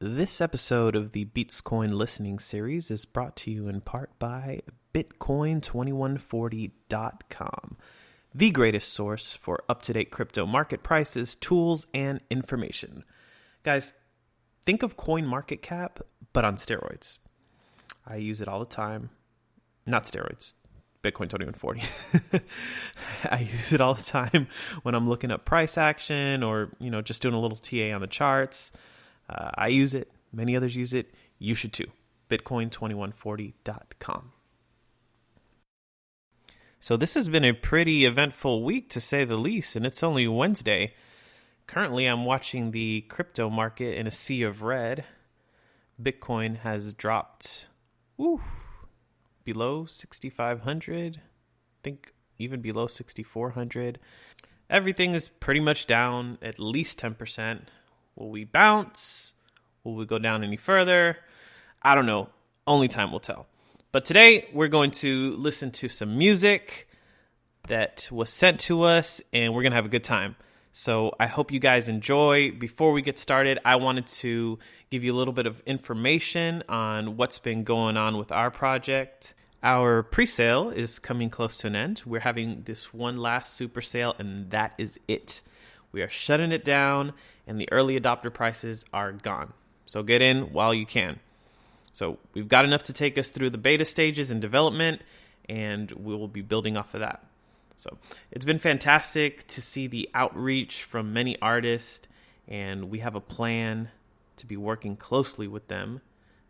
This episode of the BeatzCoin listening series is brought to you in part by Bitcoin2140.com, the greatest source for up-to-date crypto market prices, tools, and information. Guys, think of CoinMarketCap, but on steroids. I use it all the time. Not steroids. Bitcoin 2140. I use it all the time when I'm looking up price action or, just doing a little TA on the charts. I use it. Many others use it. You should too. Bitcoin2140.com. So this has been a pretty eventful week, to say the least, and it's only Wednesday. Currently, I'm watching the crypto market in a sea of red. Bitcoin has dropped below 6,500. I think even below 6,400. Everything is pretty much down at least 10%. Will we bounce? Will we go down any further? I don't know. Only time will tell. But today, we're going to listen to some music that was sent to us, and we're going to have a good time. So I hope you guys enjoy. Before we get started, I wanted to give you a little bit of information on what's been going on with our project. Our pre-sale is coming close to an end. We're having this one last super sale, and that is it. We are shutting it down, and the early adopter prices are gone. So get in while you can. So we've got enough to take us through the beta stages and development, and we will be building off of that. So it's been fantastic to see the outreach from many artists, and we have a plan to be working closely with them.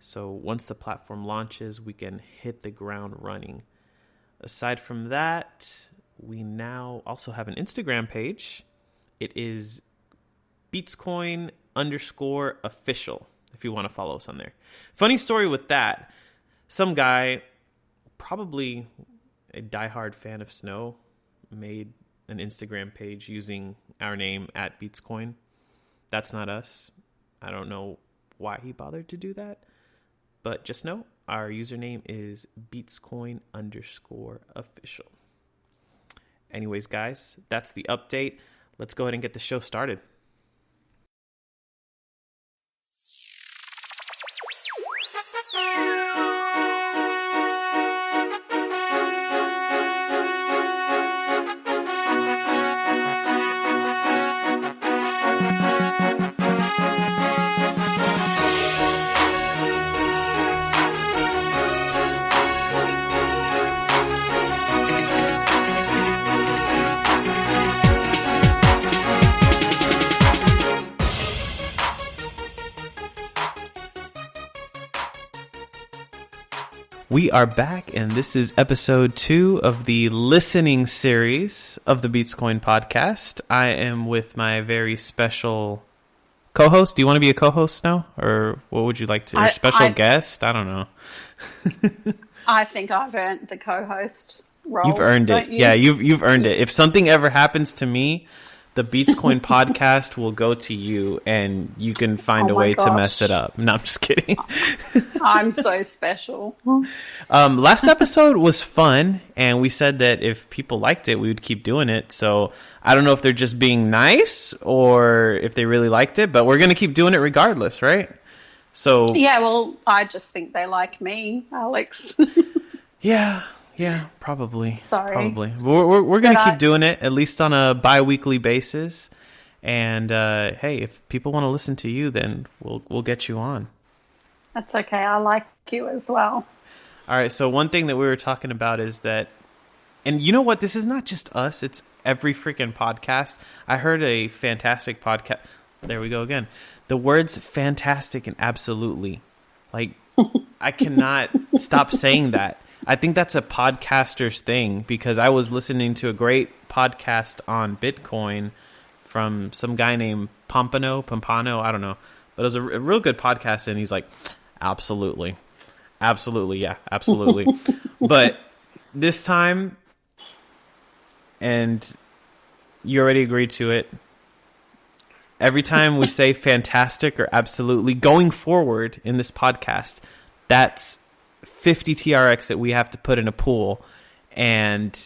So once the platform launches, we can hit the ground running. Aside from that, we now also have an Instagram page. It is BeatzCoin_official, if you want to follow us on there. Funny story with that. Some guy, probably a diehard fan of Snow, made an Instagram page using our name at BeatzCoin. That's not us. I don't know why he bothered to do that, but just know our username is BeatzCoin_official. Anyways, guys, that's the update. Let's go ahead and get the show started. We are back, and this is episode 2 of the listening series of the BeatzCoin podcast. I am with my very special co-host. Do you want to be a co-host now? Or what would you like to? Or special guest? I don't know. I think I've earned the co-host role. You've earned it. You? Yeah, you've earned it. If something ever happens to me, the BeatzCoin podcast will go to you, and you can find a way to mess it up. No, I'm just kidding. I'm so special. Last episode was fun, and we said that if people liked it, we would keep doing it. So I don't know if they're just being nice or if they really liked it, but we're going to keep doing it regardless, right? So yeah, well, I just think they like me, Alex. Yeah, probably. Sorry. Probably. We're going to keep doing it, at least on a bi-weekly basis. And hey, if people want to listen to you, then we'll get you on. That's okay. I like you as well. All right. So one thing that we were talking about is that, and you know what? This is not just us. It's every freaking podcast. I heard a fantastic podcast. There we go again. The words fantastic and absolutely. Like, I cannot stop saying that. I think that's a podcaster's thing, because I was listening to a great podcast on Bitcoin from some guy named Pompano, I don't know. But it was a real good podcast, and he's like, absolutely, yeah, absolutely. But this time, and you already agreed to it, every time we say fantastic or absolutely, going forward in this podcast, that's 50 TRX that we have to put in a pool. And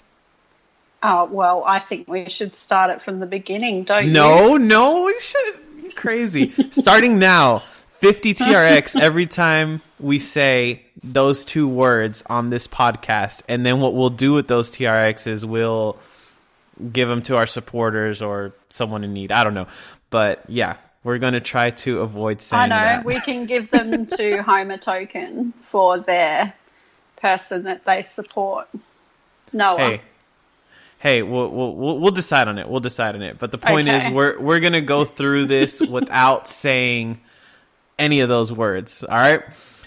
oh, well, I think we should start it from the beginning, don't you? No, we should. You're crazy. Starting now, 50 TRX every time we say those two words on this podcast. And then what we'll do with those TRX is we'll give them to our supporters or someone in need. I don't know. But yeah, we're going to try to avoid saying that. We can give them to Homer Token for their person that they support. Noah. Hey, we'll decide on it. We'll decide on it. But the point is, we're gonna go through this without saying any of those words. All right.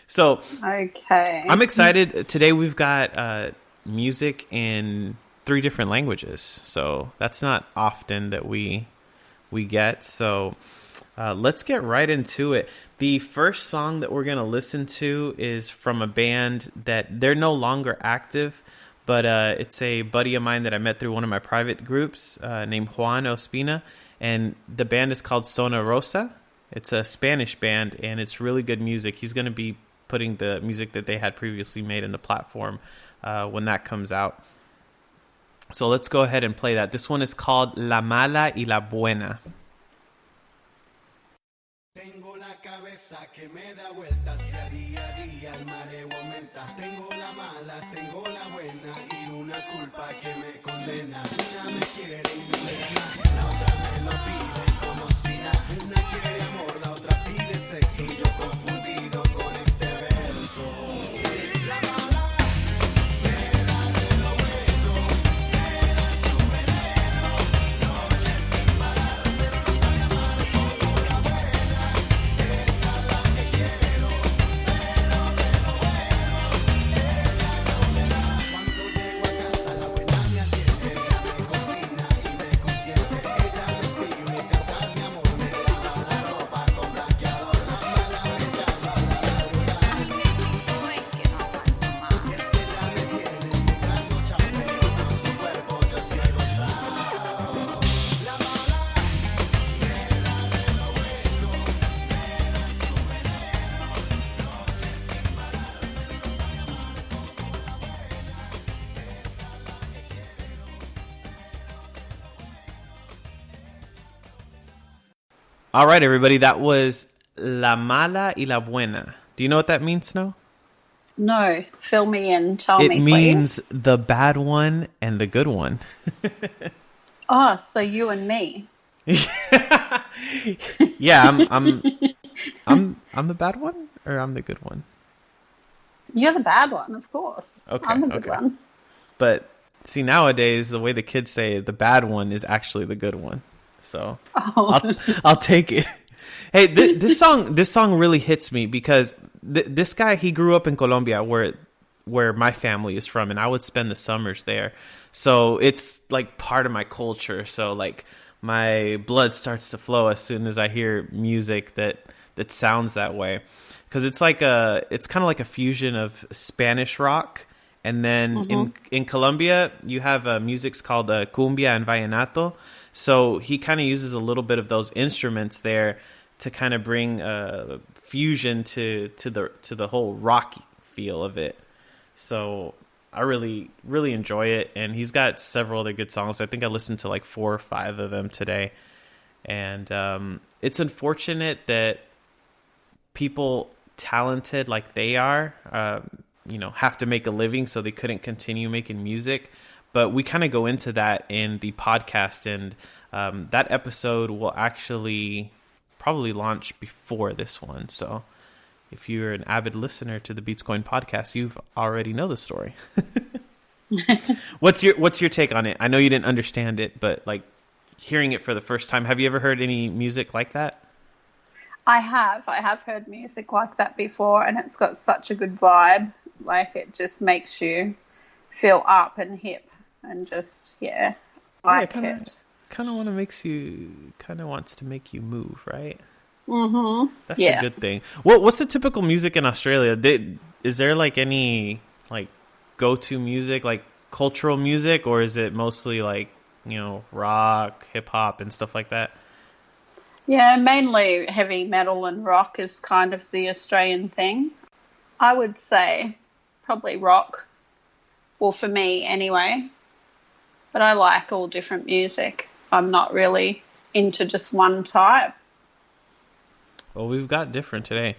So I'm excited. Today we've got music in 3 different languages. So that's not often that we get. So let's get right into it. The first song that we're gonna listen to is from a band that they're no longer active. But it's a buddy of mine that I met through one of my private groups named Juan Ospina. And the band is called Zona Rosa. It's a Spanish band, and it's really good music. He's going to be putting the music that they had previously made in the platform when that comes out. So let's go ahead and play that. This one is called La Mala y la Buena. Tengo la cabeza que me da vueltas y a día el mareo aumenta. Tengo la mala, tengo la buena y una culpa que me condena. Una me quiere y me gana, la otra me lo pide como si nada. Una quiere amor, la otra pide sexo y yo confundido con este verso. La mala me da de lo bueno, me da su veneno. Noches sin parar, pero no sabe amar como la buena. All right, everybody. That was La Mala y la Buena. Do you know what that means, Snow? No, fill me in. Tell me, please. It means the bad one and the good one. Oh, so you and me. Yeah, I'm the bad one, or I'm the good one. You're the bad one, of course. Okay, I'm the good one. But see, nowadays the way the kids say it, the bad one is actually the good one. So I'll take it. Hey, this song really hits me because this guy, he grew up in Colombia where my family is from, and I would spend the summers there. So it's like part of my culture. So like my blood starts to flow as soon as I hear music that sounds that way, because it's kind of like a fusion of Spanish rock, and then in Colombia you have music's called cumbia and vallenato. So he kind of uses a little bit of those instruments there to kind of bring fusion to the whole rocky feel of it. So I really, really enjoy it. And he's got several other good songs. I think I listened to like 4 or 5 of them today. And it's unfortunate that people talented like they are, have to make a living, so they couldn't continue making music. But we kind of go into that in the podcast, and that episode will actually probably launch before this one. So if you're an avid listener to the BeatzCoin podcast, you've already know the story. What's your take on it? I know you didn't understand it, but like hearing it for the first time, have you ever heard any music like that? I have heard music like that before, and it's got such a good vibe. Like, it just makes you feel up and hip, and just it. Kind of wants to make you move, right? Mm-hmm. That's a good thing. What's the typical music in Australia? Is there like any like go-to music, like cultural music, or is it mostly like, rock, hip hop and stuff like that? Yeah, mainly heavy metal and rock is kind of the Australian thing. I would say probably rock, well, for me anyway. But I like all different music. I'm not really into just one type. Well, we've got different today.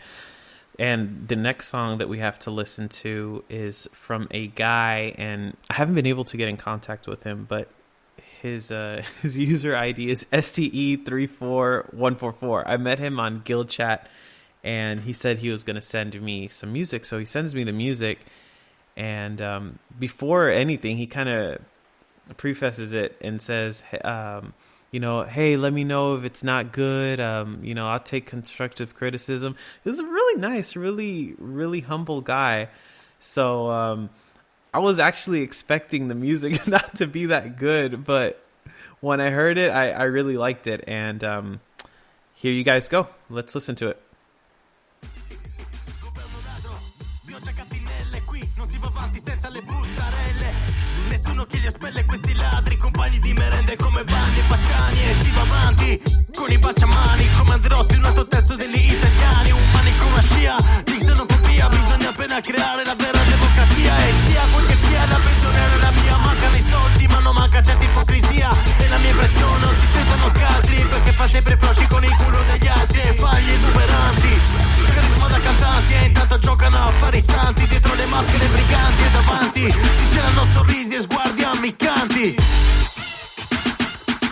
And the next song that we have to listen to is from a guy, and I haven't been able to get in contact with him, but his user ID is STE34144. I met him on Guild Chat, and he said he was going to send me some music. So he sends me the music, and before anything, he kind of prefaces it and says, hey, let me know if it's not good. I'll take constructive criticism. He's a really nice, really, really humble guy. So I was actually expecting the music not to be that good, but when I heard it, I really liked it. And here you guys go. Let's listen to it. Nessuno che gli espelle questi ladri, compagni di merende come Vanni e Pacciani, e si va avanti con i baciamani come Androtti, un altro terzo degli italiani, umani come scia di xenofobia, bisogna appena creare la vera democrazia, e sia quel che sia la pensione è la mia, mancano i soldi ma non manca certa ipocrisia, e la mia impressione non si sentono scaltri perché fa sempre froci con il culo degli altri e fagli esuberanti, carisma da cantanti, e intanto giocano a fare i santi dietro le maschere briganti, e davanti si celano sorrisi e sguardi ammiccanti.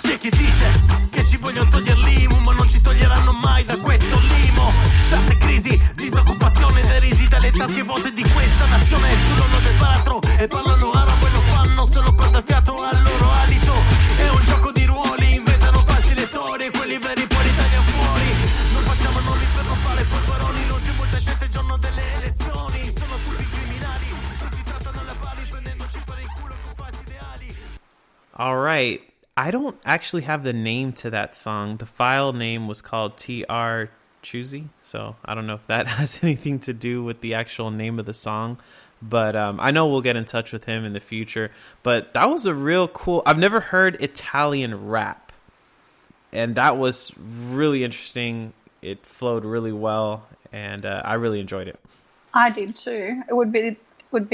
C'è chi dice che ci vogliono togliere l'IMU, ma non ci toglieranno mai da questo limo. Tasse, crisi, disoccupazione, derisi dalle tasche vuote di questa nazione, sull'orlo del baratro e parlano arabo e lo fanno solo per dar fiato al loro alito. È un gioco di ruoli, inventano falsi lettori e quelli veri poi li tagliano fuori. Non facciamo nomi per non fare polveroni, non c'è molta gente il giorno delle elezioni, sono tutti criminali, non ci trattano alla pari prendendoci per il culo con falsi ideali. All right. I don't actually have the name to that song. The file name was called TR Choosy, so I don't know if that has anything to do with the actual name of the song, but I know we'll get in touch with him in the future. But that was a real cool... I've never heard Italian rap, and that was really interesting. It flowed really well, and I really enjoyed it. I did too. It would be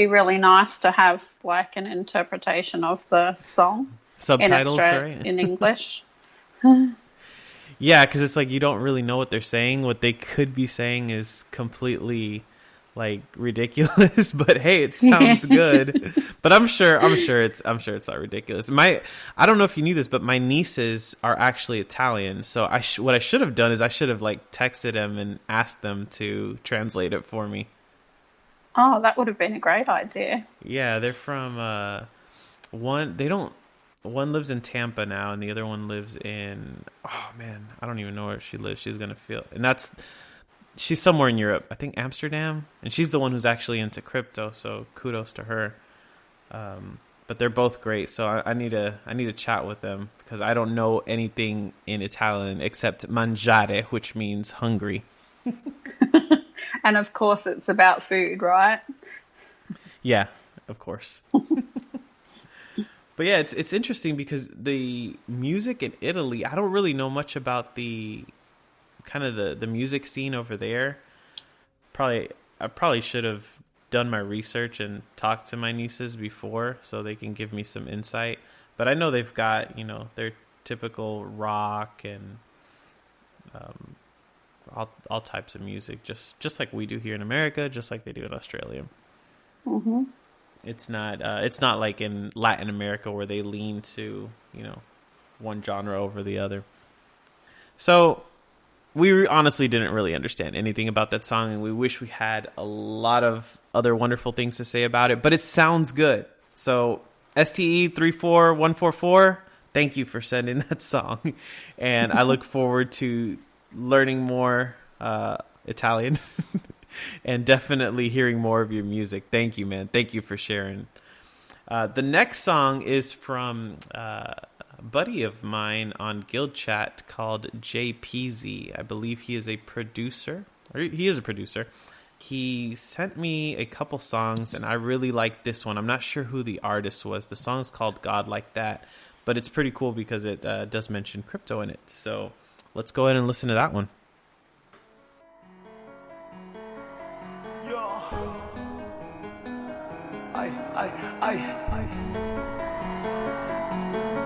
really nice to have like an interpretation of the song. Subtitles, right? In English. Yeah, because it's like you don't really know what they're saying. What they could be saying is completely like ridiculous, but hey, it sounds good. But I'm sure it's not ridiculous. I don't know if you knew this, but my nieces are actually Italian. So what I should have done is I should have like texted them and asked them to translate it for me. Oh, that would have been a great idea. Yeah, they're from one lives in Tampa now, and the other one lives in, oh man, I don't even know where she lives. She's gonna feel, and she's somewhere in Europe, I think Amsterdam, and she's the one who's actually into crypto. So kudos to her. But they're both great, so I need to chat with them because I don't know anything in Italian except mangiare, which means hungry. And of course, it's about food, right? Yeah, of course. But yeah, it's interesting because the music in Italy, I don't really know much about the kind of the music scene over there. I probably should have done my research and talked to my nieces before so they can give me some insight. But I know they've got, their typical rock and all types of music, just like we do here in America, just like they do in Australia. Mm-hmm. It's not like in Latin America where they lean to, one genre over the other. So we honestly didn't really understand anything about that song, and we wish we had a lot of other wonderful things to say about it, but it sounds good. So STE34144, thank you for sending that song. And I look forward to learning more Italian and definitely hearing more of your music. Thank you, man. Thank you for sharing. The next song is from a buddy of mine on Guild Chat called JPZ. I believe he is a producer. He sent me a couple songs, and I really like this one. I'm not sure who the artist was. The song's called God Like That, but it's pretty cool because it does mention crypto in it. So let's go ahead and listen to that one.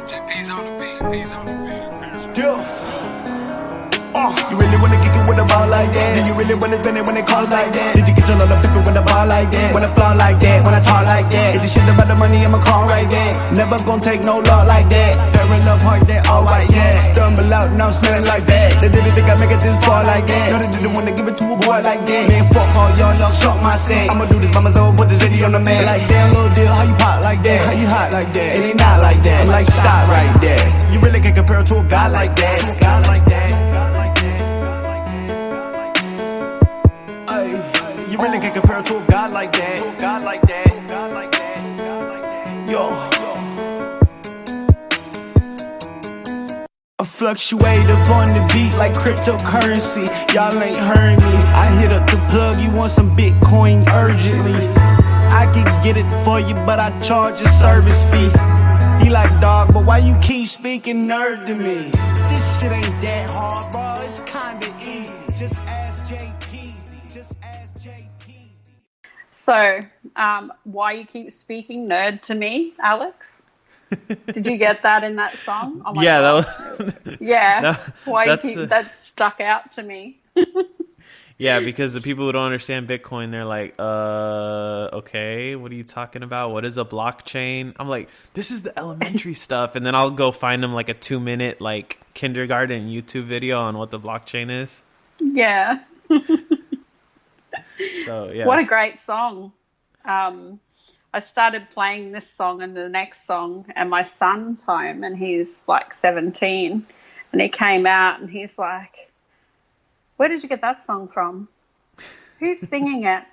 JP's on the beat. Yo. You really wanna kick it with a ball like that? Do you really wanna spend it when it calls like that? Did you get your love pimpin' with a ball like that? When I flaw like that, when I talk like that? If the shit about the money, I'ma call right there. Never gon' take no love like that. Very love heart, that alright, yeah. Stumble out, now I'm smelling like that. They didn't think I make it this far like that. No, they didn't wanna give it to a boy like that. Man, fuck all y'all suck my set. I'ma do this by myself, put the city on the man. Like damn, little deal, how you pop like that? How you hot like that? It ain't not like that. I'm like, stop right there. You really can't compare to a guy like that. To a guy like that. You really can't compare to a God like that. To a God like that. God like that. God like that. Yo. I fluctuate up on the beat like cryptocurrency. Y'all ain't heard me. I hit up the plug. You want some Bitcoin urgently? I can get it for you, but I charge a service fee. He like, dog, but why you keep speaking nerd to me? This shit ain't that hard, bro. It's kinda easy. Just ask JP. Just ask JP. So, why you keep speaking nerd to me, Alex? Did you get that in that song? Oh my Yeah, gosh. that Yeah. Why you keep that stuck out to me? yeah, because the people who don't understand Bitcoin, they're like, okay, what are you talking about? What is a blockchain? I'm like, this is the elementary stuff. And then I'll go find them like a 2-minute like kindergarten YouTube video on what the blockchain is. Yeah. So yeah. What a great song. I started playing this song and the next song, and my son's home, and he's like 17, and he came out and he's like, where did you get that song from? Who's singing it?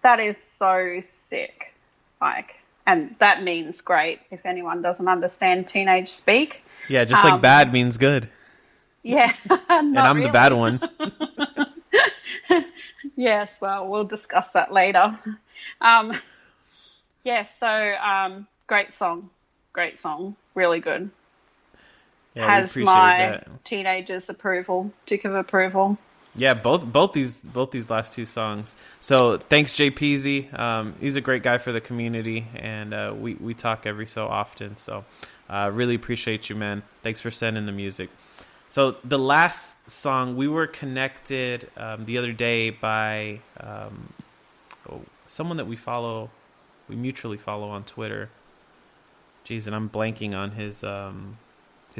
That is so sick. Like, and that means great if anyone doesn't understand teenage speak. Yeah, just like bad means good. Yeah. And I'm the bad one. Yes, well, we'll discuss that later. Yeah, so great song. Great song. Really good. Yeah, Has we appreciate my that. teenagers' approval, tick of approval. Yeah, both these last two songs. So thanks, JPZ. He's a great guy for the community, and we talk every so often. So really appreciate you, man. Thanks for sending the music. So the last song, we were connected the other day by someone that we mutually follow on Twitter. Jeez, and I'm blanking on his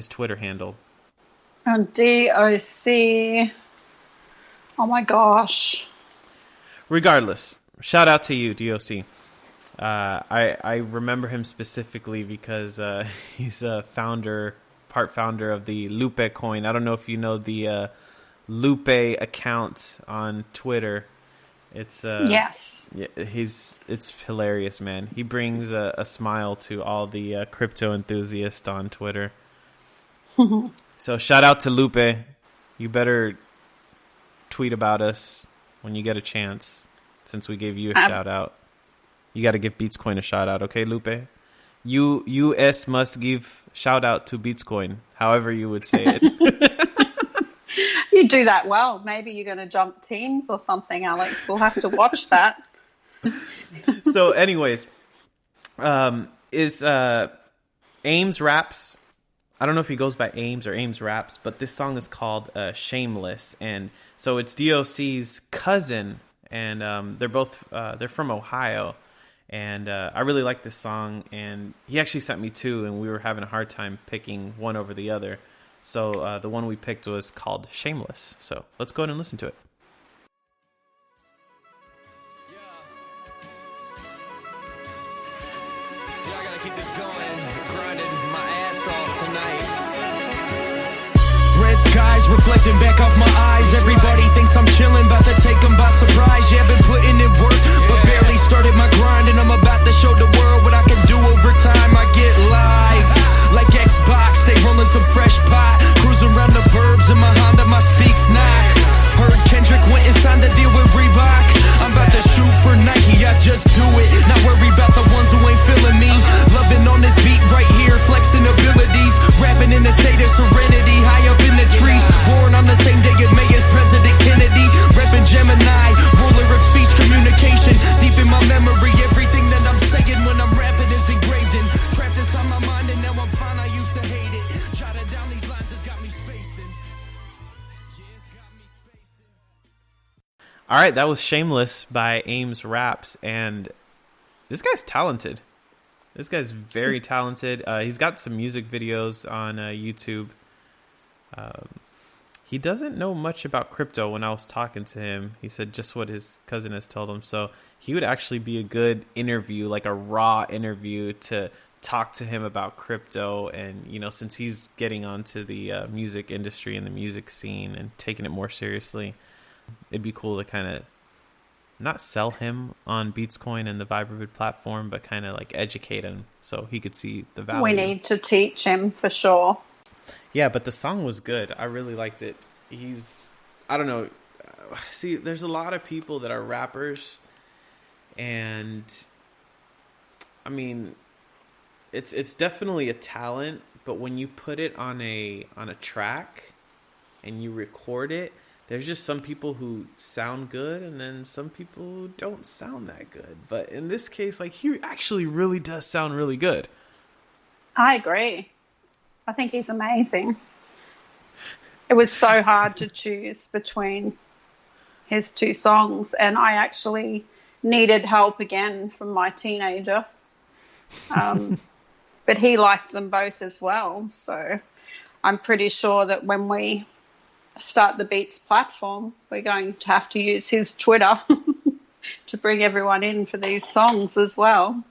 Twitter handle. DOC. Oh my gosh. Regardless, shout out to you, DOC. I remember him specifically because he's a part founder of the Lupe coin. I don't know if you know the Lupe account on Twitter. It's yes. Yeah, it's hilarious, man. He brings a smile to all the crypto enthusiasts on Twitter. So shout out to Lupe. You better tweet about us when you get a chance, since we gave you a shout out. You got to give BeatzCoin a shout out, okay, Lupe? US must give shout out to BeatzCoin, however you would say it. You do that well. Maybe you're going to jump teams or something, Alex. We'll have to watch that. So anyways, is Ames Raps, I don't know if he goes by Ames or Ames Raps, but this song is called Shameless. And so it's DOC's cousin, and they're from Ohio. And I really like this song, and he actually sent me two, and we were having a hard time picking one over the other. So the one we picked was called Shameless. So let's go ahead and listen to it. I gotta keep this going, grinding my ass off tonight. Red skies reflecting back off my eyes. Everybody thinks I'm chilling, about to take them by surprise. Yeah, been putting in work, but barely started my grind. And I'm about to show the world what I can do over time. I get live, like Xbox, they rolling some fresh pot. Cruising around the burbs in my Honda, my speaks knock. Heard Kendrick went and signed a deal with Reebok. I'm about to shoot for Nike, I just do it. Not worry about the ones who ain't feeling me. Loving on this beat right here, flexing abilities. Rapping in a state of serenity, high up in the trees. Born on the same day of May as President Kennedy. All right, that was Shameless by Ames Raps, and this guy's talented. This guy's very talented. He's got some music videos on YouTube. He doesn't know much about crypto. When I was talking to him, he said just what his cousin has told him. So he would actually be a good interview, like a raw interview, to talk to him about crypto. And, you know, since he's getting onto the music industry and the music scene and taking it more seriously, it'd be cool to kind of not sell him on BeatzCoin and the Viberbit platform, but kind of like educate him so he could see the value. We need to teach him for sure. Yeah, but the song was good. I really liked it. I don't know. See, there's a lot of people that are rappers, and I mean, it's definitely a talent, but when you put it on a track and you record it, there's just some people who sound good, and then some people who don't sound that good. But in this case, like, he actually really does sound really good. I agree. I think he's amazing. It was so hard to choose between his two songs, and I actually needed help again from my teenager. But he liked them both as well. So I'm pretty sure that when we start the Beats platform, we're going to have to use his Twitter to bring everyone in for these songs as well.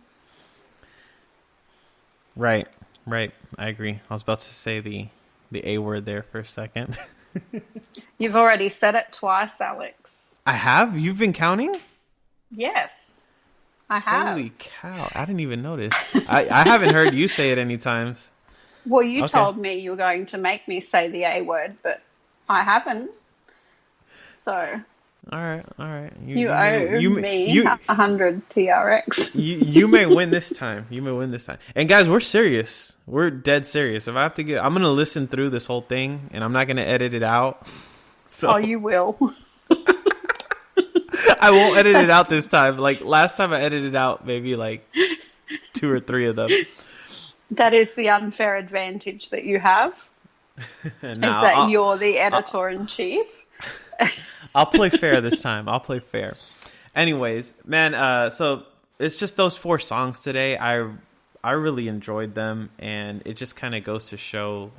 Right. I agree. I was about to say the A word there for a second. You've already said it twice, Alex. I have? You've been counting? Yes, I have. Holy cow. I didn't even notice. I haven't heard you say it any times. Well, you told me you were going to make me say the A word, but I haven't. So all right. You owe me 100 TRX. You may win this time. And guys, we're serious. We're dead serious. If I have to I'm gonna listen through this whole thing, and I'm not gonna edit it out. So Oh, you will. I won't edit it out this time. Like last time, I edited out maybe like 2 or 3 of them. That is the unfair advantage that you have. You're the editor-in-chief. I'll play fair this time. I'll play fair. Anyways, man, so it's just those 4 songs today. I really enjoyed them, and it just kind of goes to show,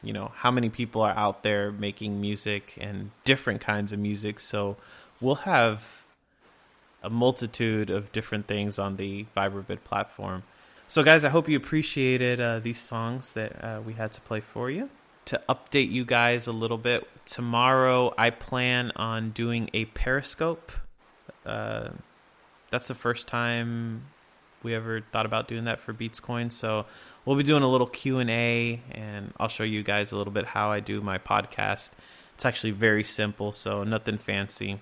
you know, how many people are out there making music and different kinds of music. So we'll have a multitude of different things on the Viberbit platform. So, guys, I hope you appreciated these songs that we had to play for you. To update you guys a little bit, tomorrow I plan on doing a Periscope. That's the first time we ever thought about doing that for BeatzCoin. So we'll be doing a little Q&A, and I'll show you guys a little bit how I do my podcast. It's actually very simple, so nothing fancy.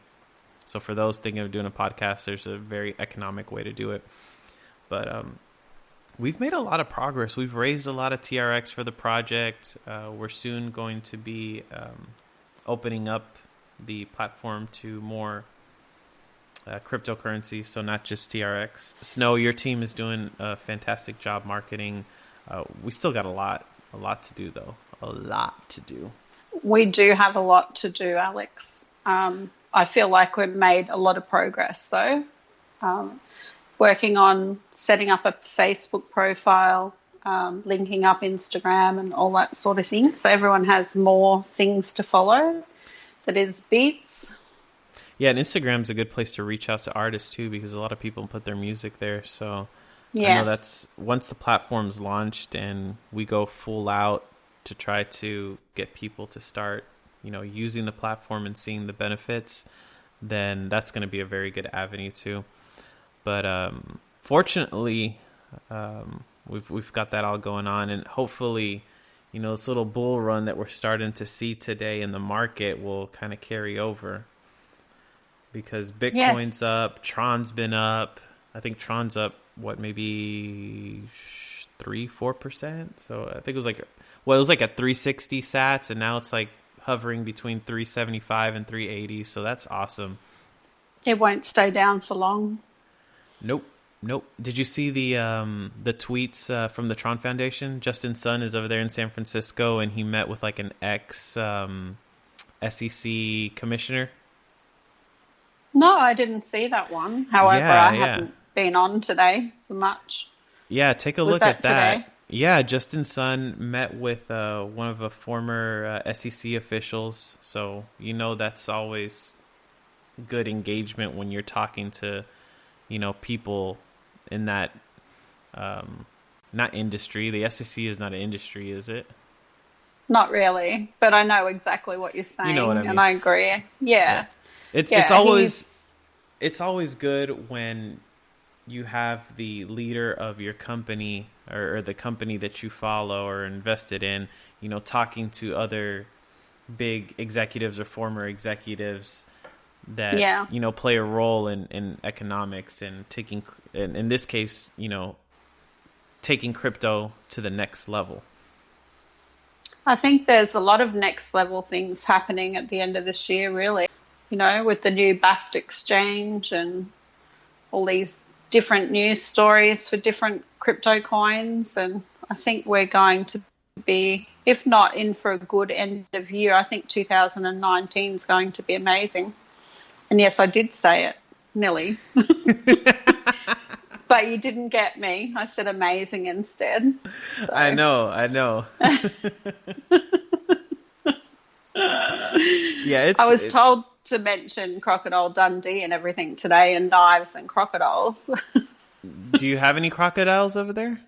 So for those thinking of doing a podcast, there's a very economic way to do it. But we've made a lot of progress. We've raised a lot of TRX for the project. We're soon going to be opening up the platform to more cryptocurrency, so not just TRX. Snow, your team is doing a fantastic job marketing. We still got a lot to do, though. A lot to do. We do have a lot to do, Alex. I feel like we've made a lot of progress, though. Working on setting up a Facebook profile, linking up Instagram and all that sort of thing. So everyone has more things to follow. That is Beats. Yeah, and Instagram's a good place to reach out to artists too, because a lot of people put their music there. So yes. I know that's once the platform's launched and we go full out to try to get people to start, you know, using the platform and seeing the benefits, then that's going to be a very good avenue too. But fortunately, we've got that all going on, and hopefully, you know, this little bull run that we're starting to see today in the market will kind of carry over, because Bitcoin's up, Tron's been up. I think Tron's up maybe 3-4%. So I think it was like at 360 sats, and now it's like hovering between 375 and 380. So that's awesome. It won't stay down for long. Nope. Did you see the tweets from the Tron Foundation? Justin Sun is over there in San Francisco, and he met with like an ex SEC commissioner. No, I didn't see that one. However, Yeah, I yeah. haven't been on today for much. Yeah, take a Was look that at that. today? Yeah, Justin Sun met with one of the former SEC officials, so that's always good engagement when you're talking to people in that not industry. The SEC is not an industry, is it? Not really, but I know exactly what you're saying, You know what I mean. and I agree. Yeah. Yeah, It's yeah, it's always good when you have the leader of your company or the company that you follow or invested in, talking to other big executives or former executives that, Yeah. play a role in economics and taking, in this case, taking crypto to the next level. I think there's a lot of next level things happening at the end of this year, really. With the new backed exchange and all these different news stories for different crypto coins. And I think we're going to be, if not in for a good end of year, I think 2019 is going to be amazing. And yes, I did say it, nearly. But you didn't get me. I said amazing instead. So. I know. Yeah, I was told to mention Crocodile Dundee and everything today, and knives and crocodiles. Do you have any crocodiles over there?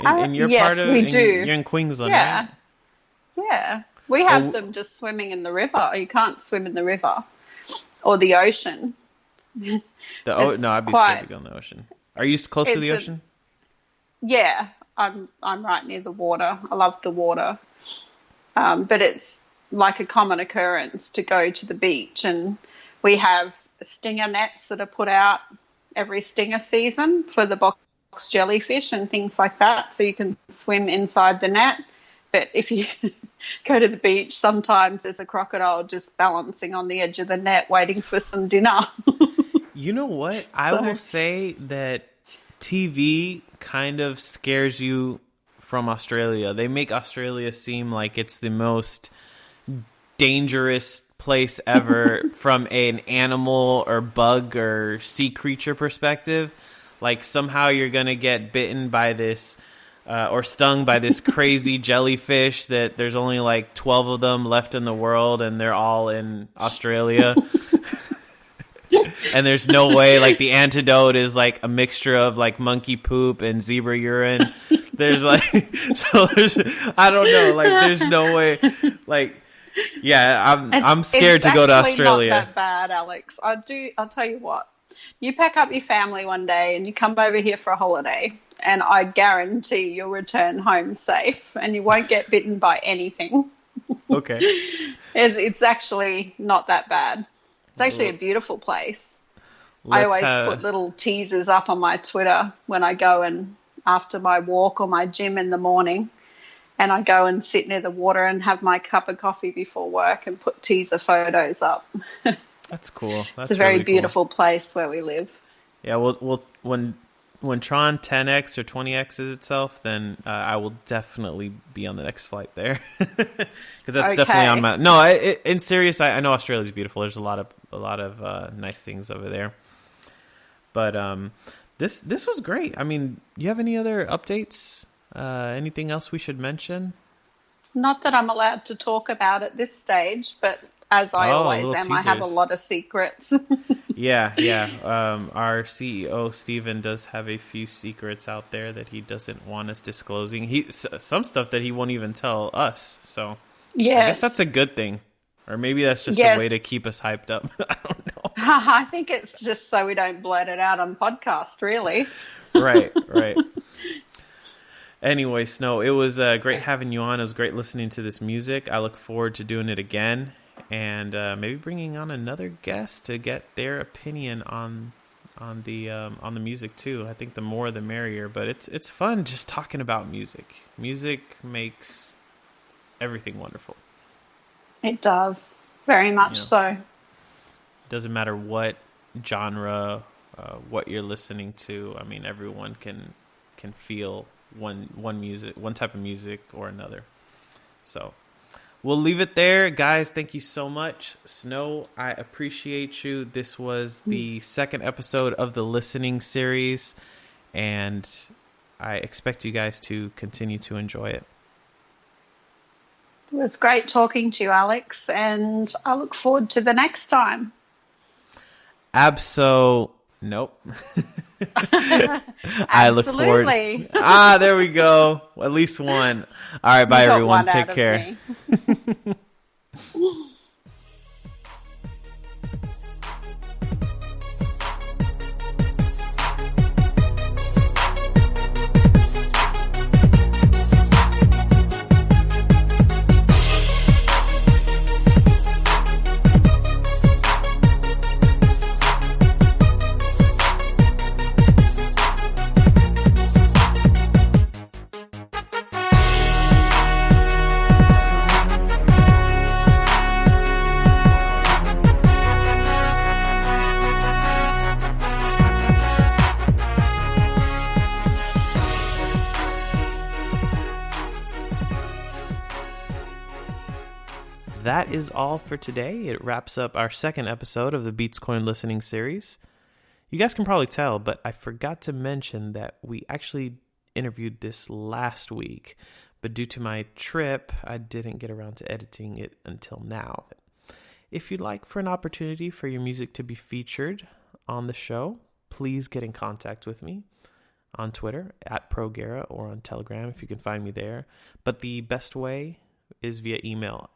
In your yes, part of we do. You're in Queensland, Yeah. right? Yeah. We have them just swimming in the river. You can't swim in the river or the ocean. No, I'd be scared to go in the ocean. Are you close to the ocean? Yeah, I'm right near the water. I love the water. But it's like a common occurrence to go to the beach, and we have stinger nets that are put out every stinger season for the box jellyfish and things like that, so you can swim inside the net. But if you go to the beach, sometimes there's a crocodile just balancing on the edge of the net waiting for some dinner. You know what? I will say that TV kind of scares you from Australia. They make Australia seem like it's the most dangerous place ever from an animal or bug or sea creature perspective. Like somehow you're going to get bitten by this or stung by this crazy jellyfish that there's only like 12 of them left in the world and they're all in Australia. And there's no way, like, the antidote is like a mixture of like monkey poop and zebra urine. There's like, I don't know, like, there's no way, like, yeah, I'm scared to go to Australia. It's actually not that bad, Alex. I'll tell you what. You pack up your family one day and you come over here for a holiday, and I guarantee you'll return home safe and you won't get bitten by anything. Okay. It's actually not that bad. It's actually a beautiful place. I always put little teasers up on my Twitter when I go and after my walk or my gym in the morning, and I go and sit near the water and have my cup of coffee before work and put teaser photos up. That's cool. It's a very beautiful place where we live. Yeah, well, when Tron 10X or 20Xs itself, then I will definitely be on the next flight there, because that's definitely on my. No, in serious, I know Australia's beautiful. There's a lot of nice things over there. But this was great. I mean, you have any other updates? Anything else we should mention? Not that I'm allowed to talk about at this stage, but as I always am, teasers. I have a lot of secrets. Yeah. Our CEO Steven does have a few secrets out there that he doesn't want us disclosing. Some stuff that he won't even tell us. So yes. I guess that's a good thing, or maybe that's just a way to keep us hyped up. I don't know. I think it's just so we don't blurt it out on podcast, really. Right. Anyway, Snow, it was great having you on. It was great listening to this music. I look forward to doing it again, and maybe bringing on another guest to get their opinion on the music too. I think the more the merrier. But it's fun just talking about music. Music makes everything wonderful. It does, very much so. Doesn't matter what genre, what you're listening to. I mean, everyone can feel one type of music or another. So, we'll leave it there. Guys, thank you so much. Snow, I appreciate you. This was the second episode of the listening series, and I expect you guys to continue to enjoy it. It was great talking to you, Alex, and I look forward to the next time. Nope. I look forward. Absolutely. There we go. At least one. All right, bye, everyone. Take care. That is all for today. It wraps up our second episode of the BeatzCoin listening series. You guys can probably tell, but I forgot to mention that we actually interviewed this last week, but due to my trip, I didn't get around to editing it until now. If you'd like for an opportunity for your music to be featured on the show, please get in contact with me on Twitter @ProGera or on Telegram if you can find me there. But the best way is via email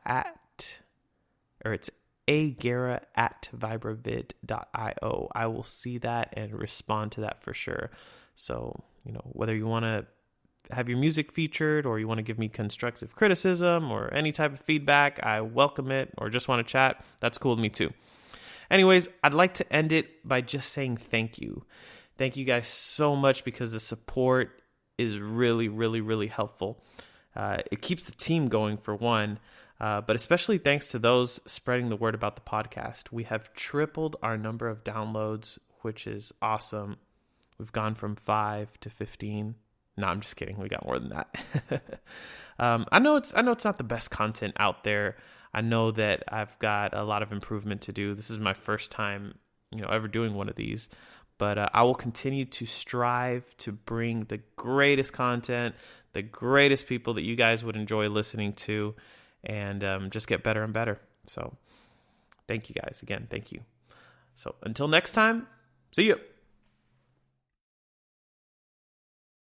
it's agera@vibravid.io. I will see that and respond to that for sure. So, whether you want to have your music featured or you want to give me constructive criticism or any type of feedback, I welcome it, or just want to chat, that's cool with me too. Anyways, I'd like to end it by just saying thank you. Thank you guys so much, because the support is really, really, really helpful. It keeps the team going, for one, but especially thanks to those spreading the word about the podcast. We have tripled our number of downloads, which is awesome. We've gone from 5 to 15. No, I'm just kidding. We got more than that. I know it's not the best content out there. I know that I've got a lot of improvement to do. This is my first time, ever doing one of these. But I will continue to strive to bring the greatest content, the greatest people that you guys would enjoy listening to, and just get better and better. So thank you guys again. Thank you. So until next time, see you.